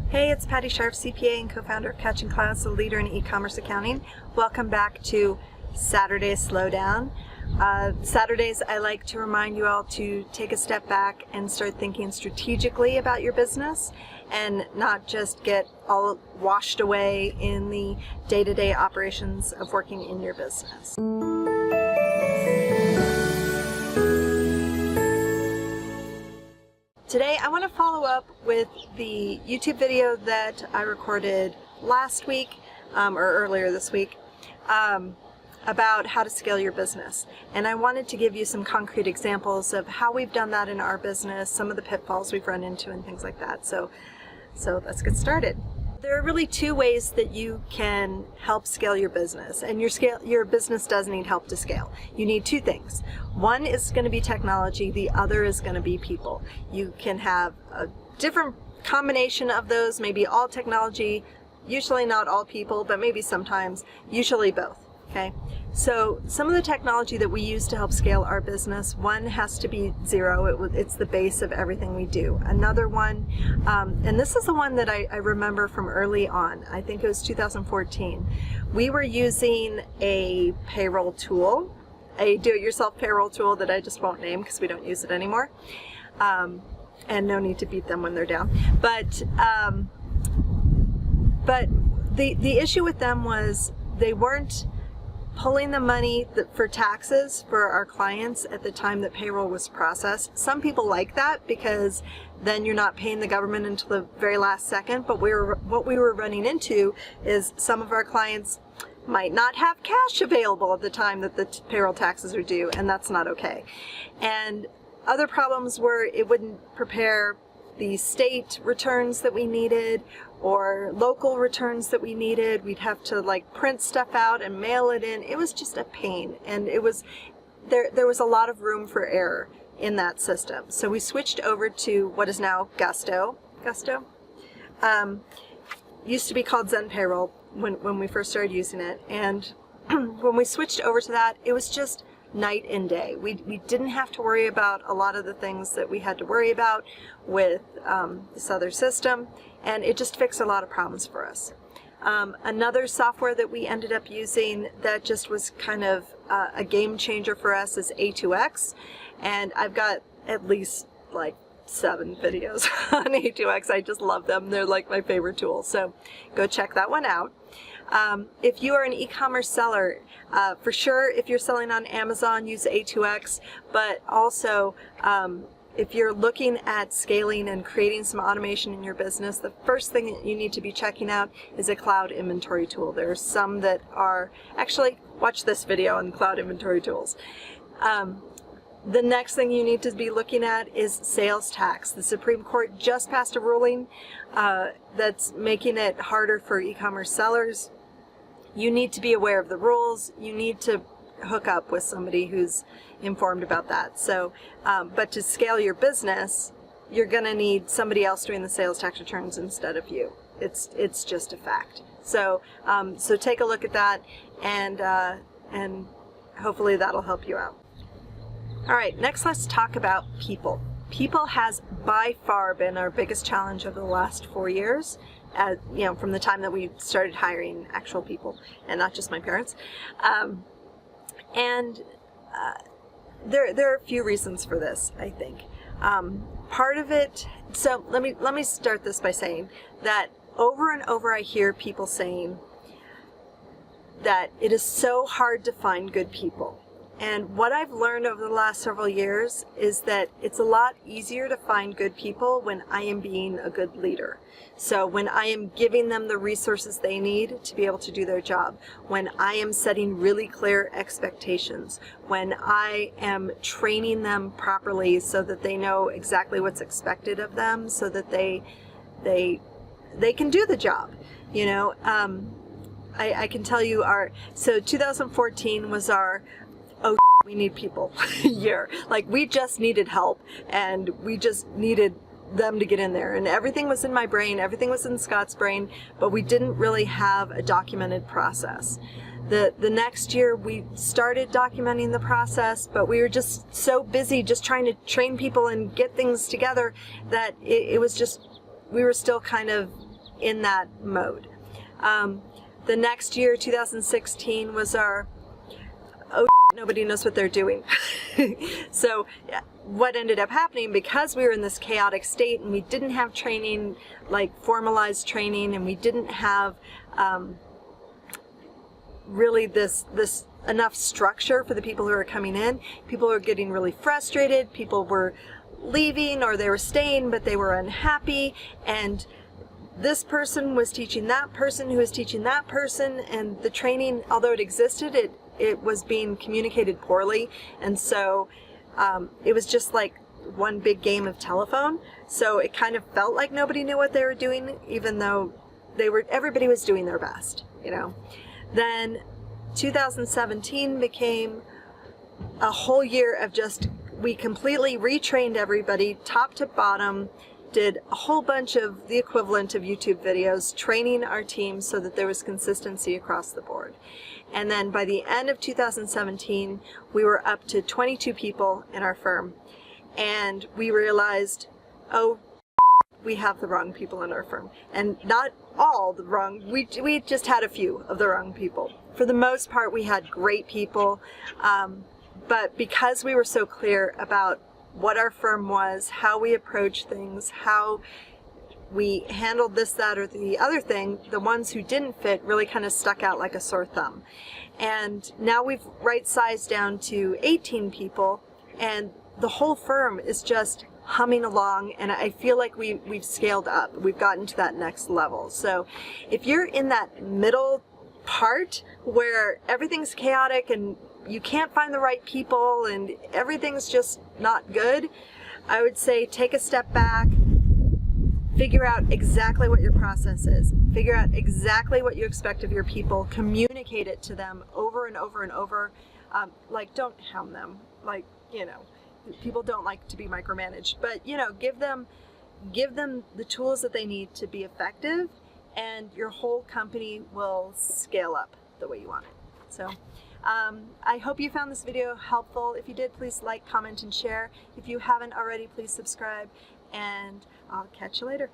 Hey, it's Patti Scharf, CPA and co-founder of Catching Clouds, the leader in e-commerce accounting. Welcome back to Saturday's Slowdown. Saturdays, I like to remind you all to take a step back and start thinking strategically about your business and not just get all washed away in the day-to-day operations of working in your business. Today I want to follow up with the YouTube video that I recorded last week or earlier this week about how to scale your business. And I wanted to give you some concrete examples of how we've done that in our business, some of the pitfalls we've run into and things like that. So let's get started. There are really two ways that you can help scale your business, and your business does need help to scale. You need two things. One is going to be technology, the other is going to be people. You can have a different combination of those, maybe all technology, usually not all people, but maybe sometimes, usually both. Okay, so some of the technology that we use to help scale our business, one has to be Xero. It's the base of everything we do. Another one, and this is the one that I remember from early on, I think it was 2014. We were using a payroll tool, a do-it-yourself payroll tool that I just won't name because we don't use it anymore. And no need to beat them when they're down. But the issue with them was they weren't pulling the money for taxes for our clients at the time that payroll was processed. Some people like that because then you're not paying the government until the very last second, but what we were running into is some of our clients might not have cash available at the time that the payroll taxes are due, and that's not okay. And other problems were it wouldn't prepare the state returns that we needed or local returns that we needed. We'd have to like print stuff out and mail it in. It was just a pain, and it was there was a lot of room for error in that system. So we switched over to what is now Gusto. Used to be called Zen Payroll when we first started using it, and when we switched over to that, it was just night and day. We didn't have to worry about a lot of the things that we had to worry about with this other system, and it just fixed a lot of problems for us. Another software that we ended up using that just was kind of a game changer for us is A2X, and I've got at least like 7 videos on A2X. I just love them. They're like my favorite tool, so go check that one out. If you are an e-commerce seller, for sure, if you're selling on Amazon, use A2X, but also if you're looking at scaling and creating some automation in your business, the first thing that you need to be checking out is a cloud inventory tool. There are some that are, actually, watch this video on cloud inventory tools. The next thing you need to be looking at is sales tax. The Supreme Court just passed a ruling that's making it harder for e-commerce sellers. You need to be aware of the rules. You need to hook up with somebody who's informed about that. So, but to scale your business, you're going to need somebody else doing the sales tax returns instead of you. It's just a fact. So, so take a look at that, and hopefully that'll help you out. All right, next let's talk about people. People has by far been our biggest challenge over the last 4 years, you know, from the time that we started hiring actual people and not just my parents. There are a few reasons for this, I think. Part of it, so let me start this by saying that over and over I hear people saying that it is so hard to find good people. And what I've learned over the last several years is that it's a lot easier to find good people when I am being a good leader. So when I am giving them the resources they need to be able to do their job, when I am setting really clear expectations, when I am training them properly so that they know exactly what's expected of them, so that they can do the job. You know, I can tell you so 2014 was our we need people year. Like, we just needed help, and we just needed them to get in there, and everything was in my brain, everything was in Scott's brain, but we didn't really have a documented process. The next year we started documenting the process, but we were just so busy just trying to train people and get things together that it was just, we were still kind of in that mode. The next year, 2016, was our, oh, nobody knows what they're doing. So what ended up happening, because we were in this chaotic state and we didn't have training, like formalized training, and we didn't have really this enough structure for the people who are coming in. People were getting really frustrated. People were leaving, or they were staying, but they were unhappy. And this person was teaching that person who was teaching that person, and the training, although it existed, it was being communicated poorly. And so it was just like one big game of telephone. So it kind of felt like nobody knew what they were doing, even though everybody was doing their best, you know. Then 2017 became a whole year of just, we completely retrained everybody top to bottom, did a whole bunch of the equivalent of YouTube videos, training our team so that there was consistency across the board. And then by the end of 2017, we were up to 22 people in our firm. And we realized, oh, we have the wrong people in our firm. And not all the wrong, we just had a few of the wrong people. For the most part, we had great people, but because we were so clear about what our firm was, how we approached things, how we handled this, that, or the other thing, the ones who didn't fit really kind of stuck out like a sore thumb. And now we've right-sized down to 18 people, and the whole firm is just humming along, and I feel like we've scaled up. We've gotten to that next level. So if you're in that middle part where everything's chaotic and you can't find the right people and everything's just not good, I would say take a step back, figure out exactly what your process is, figure out exactly what you expect of your people, communicate it to them over and over and over. Like, don't hound them. Like, you know, people don't like to be micromanaged, but you know, give them the tools that they need to be effective, and your whole company will scale up the way you want it. So I hope you found this video helpful. If you did, please like, comment, and share. If you haven't already, please subscribe, and I'll catch you later.